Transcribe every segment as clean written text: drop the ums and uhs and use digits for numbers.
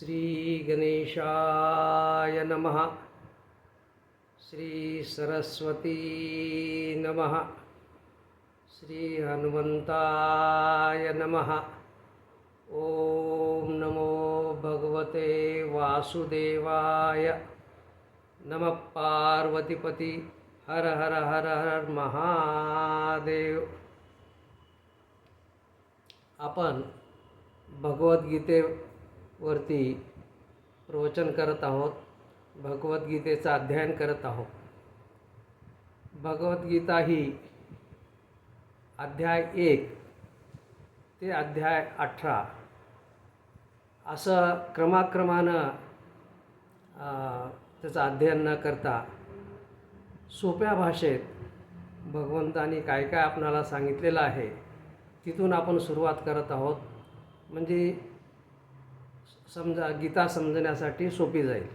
श्री गणेशाय नमः। श्री सरस्वती नमः। श्री हनुमंताय नमः। ओम नमो भगवते वासुदेवाय। नमः पार्वतीपती हर हर हर हर महादेव। आपण भगवद्गीतेवरती प्रवचन करत आहोत, भगवद्गीतेचं अध्ययन करत आहोत। भगवद्गीता ही अध्याय 1 ते अध्याय 18 असं क्रमाक्रमानं त्याचं अध्ययन न करता सोप्या भाषेत भगवंतानी काय काय आपणाला सांगितलेलं आहे तिथून आपण सुरुवात करत आहोत, म्हणजे गीता समजण्यासाठी सोपी जाईल।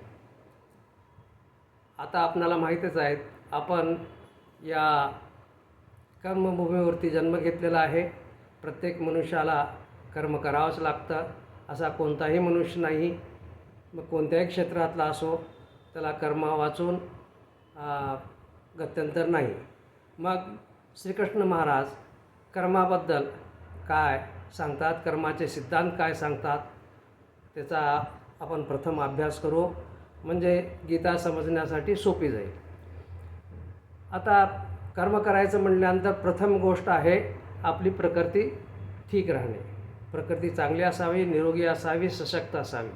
आता आपणाला माहीतच आहे, आपण या कर्मभूमीवरती जन्म घेतलेला आहे। प्रत्येक मनुष्याला कर्म करावंच लागतं, असा कोणताही मनुष्य नाही, मग कोणत्याही क्षेत्रातला असो, त्याला कर्म वाचून गत्यंतर नाही। मग श्रीकृष्ण महाराज कर्माबद्दल काय सांगतात, कर्माचे सिद्धांत काय सांगतात, त्याचा आपण प्रथम अभ्यास करू, म्हणजे गीता समजण्यासाठी सोपी जाईल। आता कर्म करायचं म्हटल्यानंतर प्रथम गोष्ट आहे आपली प्रकृती ठीक राहणे। प्रकृती चांगली असावी, निरोगी असावी, सशक्त असावी।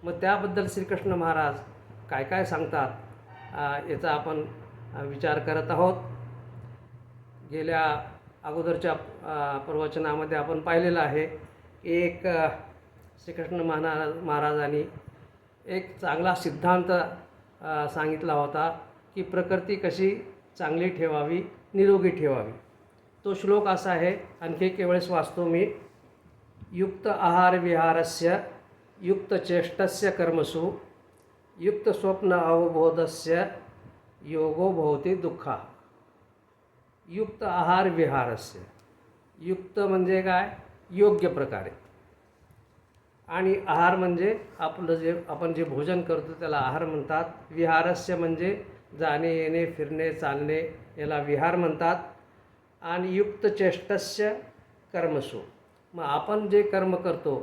मग त्याबद्दल श्रीकृष्ण महाराज काय काय सांगतात याचा आपण विचार करत आहोत। गेल्या अगोदरच्या प्रवचनामध्ये आपण पाहिलेलं आहे, एक श्रीकृष्ण महाराजांनी एक चांगला सिद्धांत सांगितला होता की प्रकृती कशी चांगली ठेवावी, निरोगी ठेवावी। तो श्लोक असा आहे, आणखी केवळच वाचतो मी। युक्त आहार विहारस्य युक्त चेष्टस्य कर्मसु युक्त स्वप्न अवबोधस्य योगो भवति दुःखा। युक्त आहार विहारस्य, युक्त म्हणजे काय, योग्य प्रकारे, आणि आहार म्हणजे आपण जे भोजन करतो त्याला आहार म्हणतात। विहारस्य म्हणजे जाणे येणे फिरणे चालणे याला विहार म्हणतात। आणि युक्त चेष्टस्य कर्मसु, मग आपण जे कर्म करतो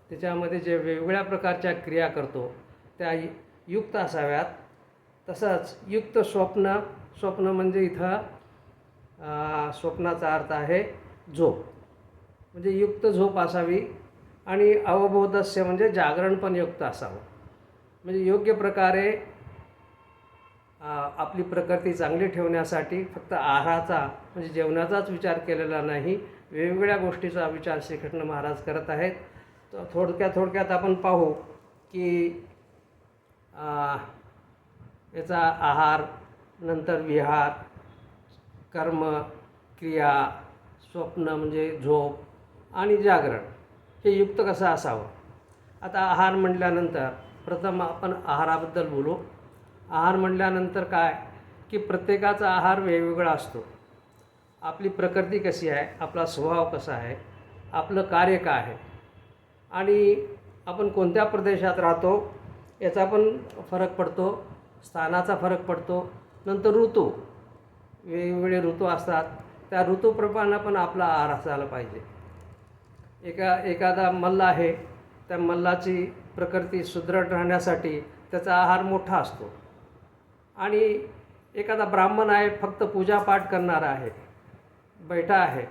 त्याच्यामध्ये जे वेगवेगळ्या प्रकारच्या क्रिया करतो त्या युक्त असाव्यात। तसंच युक्त स्वप्न, स्वप्न म्हणजे इथं स्वप्नाचा अर्थ आहे झोप, म्हणजे युक्त झोप असावी। आणि अवबोधस्य म्हणजे जागरण पण युक्त असावं, म्हणजे योग्य प्रकारे आपली प्रकृती चांगली ठेवण्यासाठी फक्त आहाराचा म्हणजे जेवणाचाच विचार केलेला नाही, वेगवेगळ्या गोष्टीचा विचार श्रीकृष्ण महाराज करत आहेत। तर थोडक्यात आपण पाहू की याचा आहार, नंतर विहार, कर्म, क्रिया, स्वप्न म्हणजे झोप, आणि जागरण हे युक्त कसं असावं। आता आहार म्हटल्यानंतर प्रथम आपण आहाराबद्दल बोलू। आहार म्हटल्यानंतर काय की प्रत्येकाचा आहार वेगवेगळा असतो। आपली प्रकृती कशी आहे, आपला स्वभाव कसा आहे, आपलं कार्य काय आहे, आणि आपण कोणत्या प्रदेशात राहतो याचा पण फरक पडतो, स्थानाचा फरक पडतो। नंतर ऋतू, वेगवेगळे ऋतू असतात, त्या ऋतूप्रमाणे पण आपला आहार असायला पाहिजे। एखादा मल्ल आहे, त्या मल्लाची प्रकृती सुदृढ राहण्यासाठी त्याचा आहार मोठा असतो। आणि एखादा ब्राह्मण आहे, फक्त पूजापाठ करणारा आहे, बैठा आहे,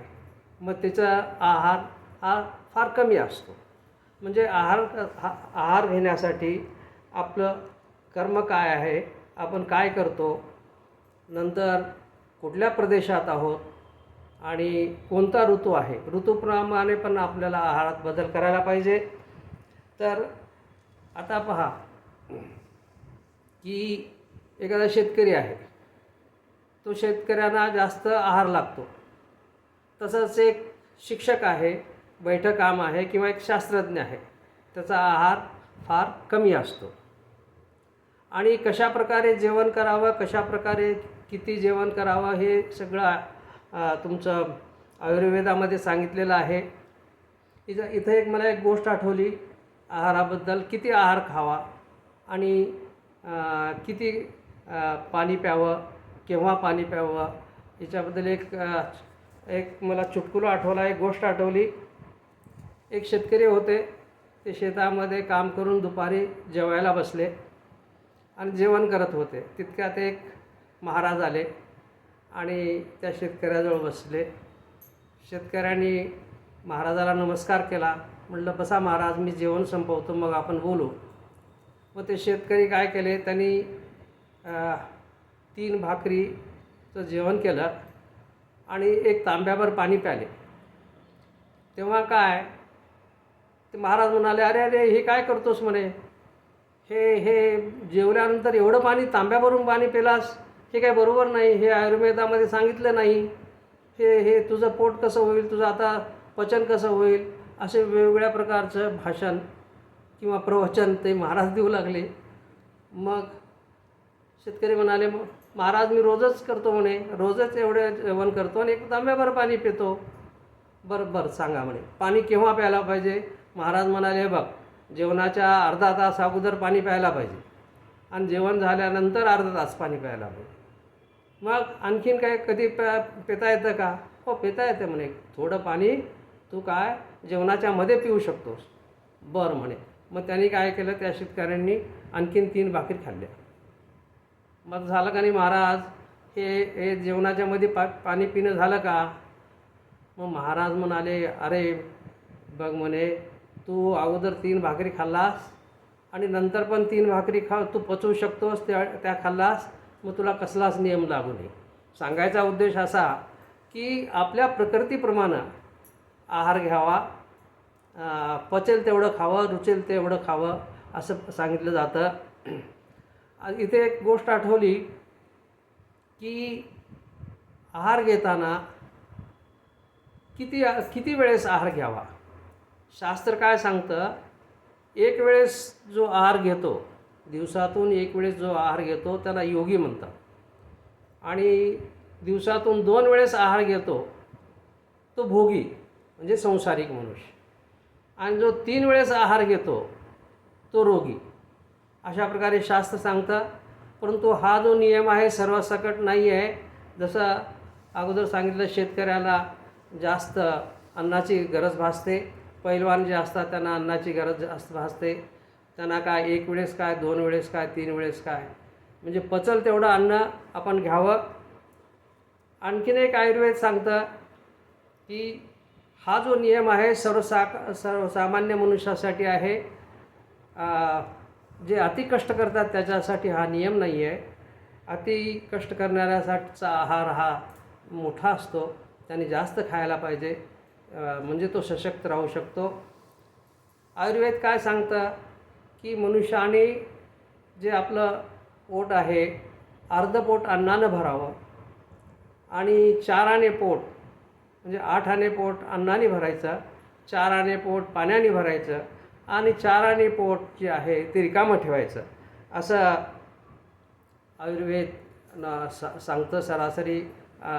मग त्याचा आहार हा फार कमी असतो। म्हणजे आहार घेण्यासाठी आपलं कर्म काय आहे, आपण काय करतो, नंतर कुठल्या प्रदेशात आहोत, आणि कोणता ऋतू आहे, ऋतूप्रमाणे पण आपल्याला आहारात बदल करायला पाहिजे। तर आता पहा की एखादा शेतकरी आहे, तो शेतकऱ्यांना जास्त आहार लागतो। तसंच एक शिक्षक आहे, बैठं काम आहे, किंवा एक शास्त्रज्ञ आहे, त्याचा आहार फार कमी असतो। आणि कशाप्रकारे जेवण करावं, कशाप्रकारे किती जेवण करावं हे सगळं तुमचं आयुर्वेदामध्ये सांगितलेलं आहे। इथं मला एक गोष्ट आठवली आहाराबद्दल किती आहार खावा आणि किती पाणी प्यावं, केव्हा पाणी प्यावं, याच्याबद्दल एक मला चुटकुला आठवला, एक गोष्ट आठवली. एक शेतकरी होते, ते शेतामध्ये काम करून दुपारी जेवायला बसले आणि जेवण करत होते. तितक्यात एक महाराज आले आणि त्या शेतकऱ्याजवळ बसले. शेतकऱ्यांनी महाराजाला नमस्कार केला. म्हटलं, बसा महाराज, मी जेवण संपवतो, मग आपण बोलू. मग ते शेतकरी काय केले, त्यांनी 3 भाकरीचं जेवण केलं आणि एक तांब्याभर पाणी प्याले. तेव्हा काय ते महाराज म्हणाले, अरे अरे हे काय करतोस म्हणे, हे जेवल्यानंतर एवढं पाणी तांब्याभरून पाणी पिलास, हे काय बरोबर नाही, हे आयुर्वेदामध्ये सांगितलं नाही, हे तुझं पोट कसं होईल, तुझं आता पचन कसं होईल, असे वेगवेगळ्या प्रकारचं भाषण किंवा प्रवचन ते महाराज देऊ लागले. मग शेतकरी म्हणाले, महाराज मी रोजच करतो म्हणे, रोजच एवढे जेवण करतो आणि एक तांब्याभर पाणी पितो. बरं सांगा म्हणे, पाणी केव्हा प्यायला पाहिजे. महाराज म्हणाले, बघ, जेवणाच्या अर्धा तास अगोदर पाणी प्यायला पाहिजे आणि जेवण झाल्यानंतर अर्धा तास पाणी प्यायला पाहिजे. मग आणखीन काय कधी पिता येतं का. हो पिता येतं म्हणे, थोडं पाणी तू काय जेवणाच्या मध्ये पिऊ शकतोस. बरं म्हणे. मग त्यांनी काय केलं, त्या शेतकऱ्यांनी आणखीन 3 भाकरी खाल्ल्या. मग झालं का नाही महाराज, हे जेवणाच्या मध्ये पाणी पिणं झालं का. मग महाराज म्हणाले, अरे बघ म्हणे, तू अगोदर 3 भाकरी खाल्लास आणि नंतर पण 3 भाकरी तू पचवू शकतोस, त्या खाल्लास, मग तुला कसलाच नियम लागू नये. सांगायचा उद्देश असा की आपल्या प्रकृतीप्रमाणे आहार घ्यावा, पचेल तेवढं खावं, रुचेल तेवढं खावं, असं सांगितलं जातं. इथे एक गोष्ट आठवली की आहार घेताना किती वेळेस आहार घ्यावा. शास्त्र काय सांगतं, एक वेळेस जो आहार घेतो, दिवसातून एक वेळेस जो आहार घेतो त्याला योगी म्हणतात. आणि दिवसातून 2 वेळेस आहार घेतो तो भोगी म्हणजे संसारिक मनुष्य. आणि जो 3 वेळेस आहार घेतो तो रोगी. अशा प्रकारे शास्त्र सांगतं. परंतु हा जो नियम आहे सर्वसकट नाही आहे. जसं अगोदर सांगितलं, शेतकऱ्याला जास्त अन्नाची गरज भासते, पैलवान जे असतात त्यांना अन्नाची गरज जास्त भासते. त्यांना काय 1 वेळेस काय, 2 वेळेस काय, 3 वेळेस काय, म्हणजे पचल तेवढं अन्न आपण घ्यावं. आणखीन एक आयुर्वेद सांगतं की हा जो नियम आहे सर्वसामान्य मनुष्यासाठी आहे. जे अति कष्ट करतात त्याच्यासाठी हा नियम नाही आहे. अति कष्ट करणाऱ्यासाठीचा आहार हा मोठा असतो, त्याने जास्त खायला पाहिजे, म्हणजे तो सशक्त राहू शकतो. आयुर्वेद काय सांगतं की मनुष्याने जे आपलं पोट आहे, अर्ध पोट अन्नानं भरावं आणि 4 आणे पोट, म्हणजे 8 आणे पोट अन्नाने भरायचं, 4 आणे पोट पाण्याने भरायचं आणि 4 आणे पोट जे आहे ते रिकामं ठेवायचं. असं आयुर्वेद सांगतं. सरासरी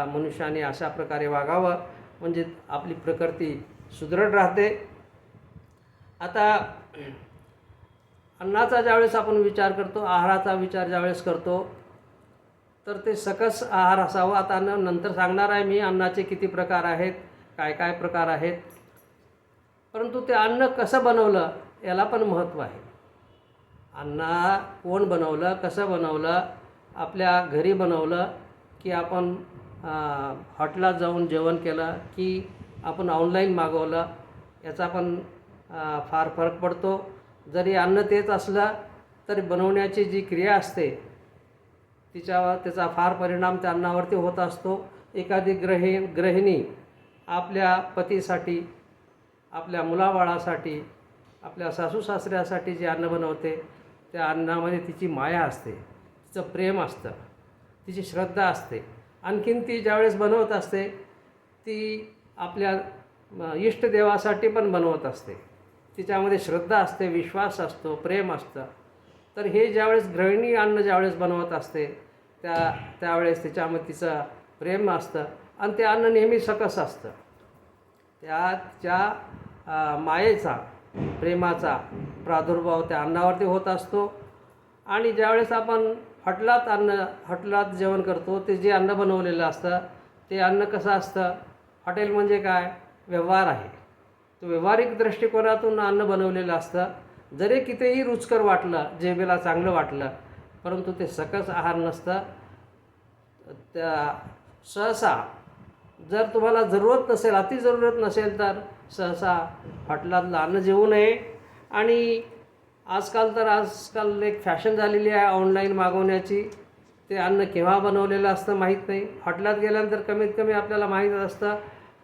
मनुष्याने अशा प्रकारे वागावं, म्हणजे आपली प्रकृती सुदृढ राहते. आता अन्नाचा ज्यावेळेस आपण विचार करतो, आहाराचा विचार ज्यावेळेस करतो, तर ते सकस आहार असावा. आता नंतर सांगणार आहे मी अन्नाचे किती प्रकार आहेत, काय काय प्रकार आहेत. परंतु ते अन्न कसं बनवलं याला पण महत्त्व आहे. अन्न कोण बनवलं, कसं बनवलं, आपल्या घरी बनवलं की आपण हॉटेलात जाऊन जेवण केलं की आपण ऑनलाईन मागवलं, याचा पण फार फरक पडतो. जरी अन्न तेच असलं तरी बनवण्याची जी क्रिया असते त्याचा फार परिणाम त्या अन्नावरती होत असतो. एखादी गृहिणी आपल्या पतीसाठी, आपल्या मुलाबाळासाठी, आपल्या सासूसासऱ्यासाठी जे अन्न बनवते, त्या अन्नामध्ये तिची माया असते, तिचं प्रेम असतं, तिची श्रद्धा असते. आणखीन ती ज्यावेळेस बनवत असते ती आपल्या इष्टदेवासाठी पण बनवत असते. तिच्यामध्ये श्रद्धा असते, विश्वास असतो, प्रेम असतं. तर हे ज्यावेळेस गृहिणी अन्न ज्यावेळेस बनवत असते त्यावेळेस तिच्यामध्ये तिचं प्रेम असतं आणि ते अन्न नेहमी सकस असतं. त्या मायेचा, प्रेमाचा प्रादुर्भाव त्या अन्नावरती होत असतो. आणि ज्यावेळेस आपण हॉटेलात जेवण करतो, ते जे अन्न बनवलेलं असतं ते अन्न कसं असतं, हॉटेल म्हणजे काय, व्यवहार आहे. तो व्यावहारिक दृष्टिकोनातून अन्न बनवलेलं असतं. जरी कितीही रुचकर वाटलं, जिभेला चांगलं वाटलं, परंतु ते सकस आहार नसतं. त्या सहसा जर तुम्हाला जरूरत नसेल, अति जरूरत नसेल, तर सहसा हॉटेलातलं अन्न जेवू नये. आणि आजकाल एक फॅशन झालेली आहे ऑनलाईन मागवण्याची. ते अन्न केव्हा बनवलेलं असतं माहीत नाही. हॉटेलात गेल्यानंतर कमीत कमी आपल्याला माहीत असतं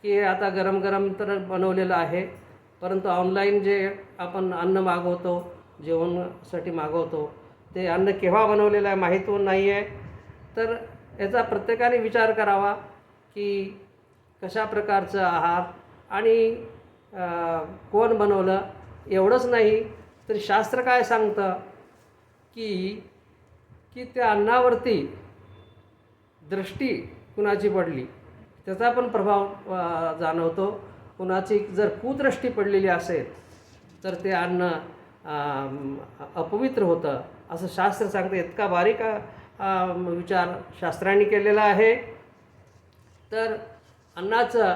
की हे आता गरम गरम तर बनवलेलं आहे, परंतु ऑनलाईन जे आपण अन्न मागवतो, जेवणासाठी मागवतो, ते अन्न केव्हा बनवलेलं आहे माहीत नाही आहे. तर याचा प्रत्येकाने विचार करावा की कशा प्रकारचं आहार आणि कोण बनवलं. एवढंच नाही तर शास्त्र काय सांगतं की त्या अन्नावरती दृष्टी कुणाची पडली त्याचा पण प्रभाव जाणवतो. कुणाची जर कुदृष्टी पडलेली असेल तर ते अन्न अपवित्र होतं, असं शास्त्र सांगतं. इतका बारीक विचार शास्त्रांनी केलेला आहे. तर अन्नाचं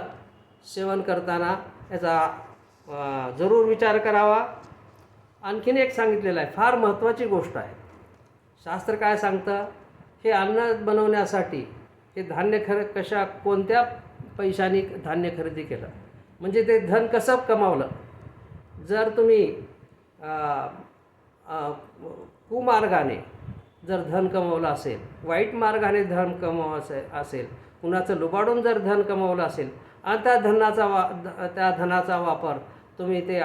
सेवन करताना याचा जरूर विचार करावा. आणखीन एक सांगितलेलं आहे, फार महत्त्वाची गोष्ट आहे. शास्त्र काय सांगतं, हे अन्न बनवण्यासाठी हे धान्य कोणत्या पैशाने धान्य खरेदी केलं, म्हणजे ते धन कसं कमावलं. जर तुम्ही कुमार्गाने जर धन कमवलं असेल, वाईट मार्गाने धन कमवायचं असेल, कुणाचं लुबाडून जर धन कमवलं असेल आणि त्या धनाचा वापर तुम्ही ते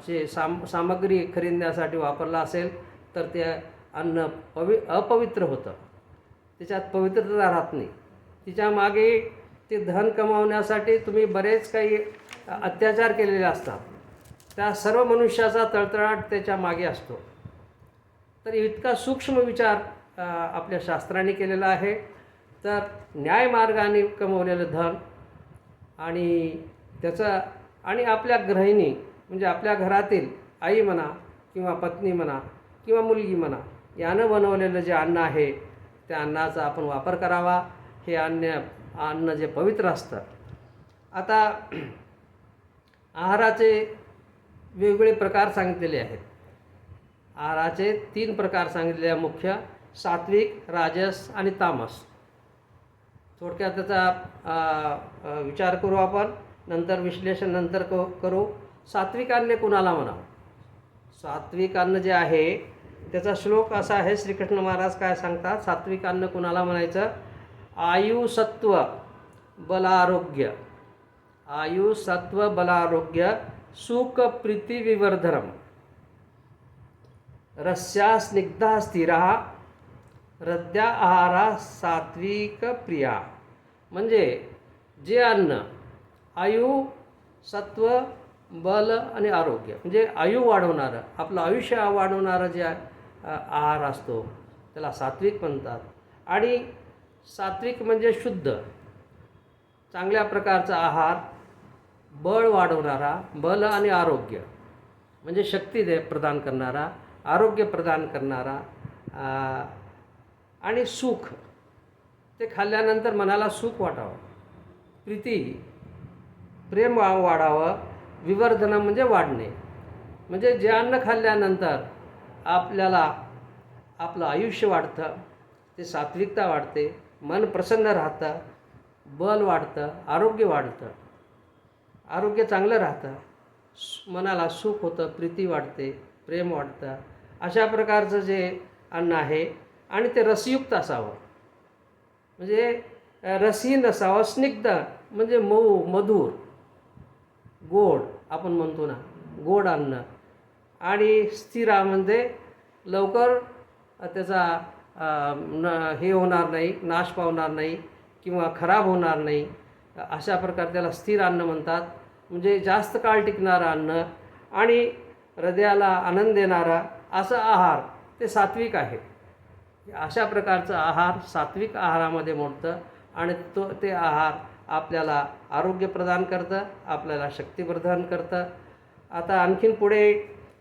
चे सामग्री खरेदण्यासाठी वापरला असेल, तर ते अन्न अपवित्र होतं. त्याच्यात पवित्रता राहत नाही. तिच्या मागे ते धन कमावण्यासाठी तुम्ही बरेच काही अत्याचार केलेले असतात. त्या सर्व मनुष्याचा तळतळाट त्याच्या मागे असतो. तर इतका सूक्ष्म विचार आपल्या शास्त्राने केलेला आहे. तर न्यायमार्गाने कमवलेलं धन आणि आपल्या गृहिणी म्हणजे आपल्या घरातील आई म्हणा किंवा पत्नी म्हणा किंवा मुलगी म्हणा, यानं बनवलेलं जे अन्न आहे त्या अन्नाचा आपण वापर करावा. हे अन्न जे पवित्र असतं. आता आहाराचे वेगवेगळे प्रकार सांगितलेले आहेत. आहाराचे 3 प्रकार सांगितलेले आहे मुख्य: सात्विक, राजस आणि तामस. थोडक्यात त्याचा विचार करू आपण, नंतर विश्लेषण नंतर करू. सात्विक अन्न कुणाला म्हणावं? सात्विक अन्न जे आहे त्याचा श्लोक असा आहे, श्रीकृष्ण महाराज काय सांगतात, सात्विक अन्न कुणाला म्हणायचं? आयुसत्व बलारोग्य, आयुसत्व बलारोग्य, सुख प्रीती विवर्धनम, रस्या स्निग्धा स्थिरा, हृद्या आहारा सात्विक प्रिया. म्हणजे जे अन्न आयु, सत्व, बल आणि आरोग्य, म्हणजे आयु वाढवणारं, आपलं आयुष्य वाढवणारं जे आहार असतो त्याला सात्विक म्हणतात. आणि सात्विक म्हणजे शुद्ध, चांगल्या प्रकारचा आहार, बळ वाढवणारा, बल आणि आरोग्य म्हणजे शक्ती प्रदान करणारा, आरोग्य प्रदान करणारा, आणि सुख, ते खाल्ल्यानंतर मनाला सुख वाटावं, प्रीती, प्रेम वाढावं, विवर्धन म्हणजे वाढणे. म्हणजे जे अन्न खाल्ल्यानंतर आपल्याला आपलं आयुष्य वाढतं, ते सात्विकता वाढते, मन प्रसन्न राहतं, बल वाढतं, आरोग्य वाढतं, आरोग्य चांगलं राहतं, मनाला सुख होतं, प्रीती वाढते, प्रेम वाढतं. अशा प्रकारचं जे अन्न आहे आणि ते रसयुक्त असावं, म्हणजे रसहीन नसावं. स्निग्ध म्हणजे मऊ, मधुर, गोड आपण म्हणतो ना, गोड अन्न. आणि स्थिरा म्हणजे लवकर त्याचा हे होणार नाही, नाश पावणार नाही किंवा खराब होणार नाही, अशा प्रकारे त्याला स्थिर अन्न म्हणतात. म्हणजे जास्त काळ टिकणारं अन्न आणि हृदयाला आनंद देणारा असं आहार ते सात्विक आहे. अशा प्रकारचं आहार सात्विक आहारामध्ये मोडतं आणि ते आहार आपल्याला आरोग्य प्रदान करतं, आपल्याला शक्ती प्रदान करतं. आता आणखीन पुढे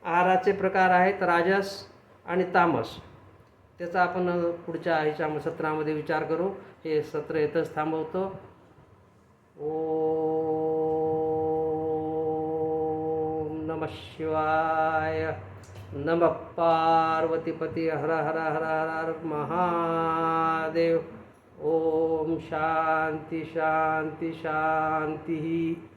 आहाराचे प्रकार आहेत राजस आणि तामस. त्याचा आपण पुढच्या ह्याच्या सत्रामध्ये विचार करू. हे सत्र इथंच थांबवतो. ओम नमः शिवाय. नमः पार्वतीपती. हर हर हर हर हर महादेव. ओम शांती शांती शांती.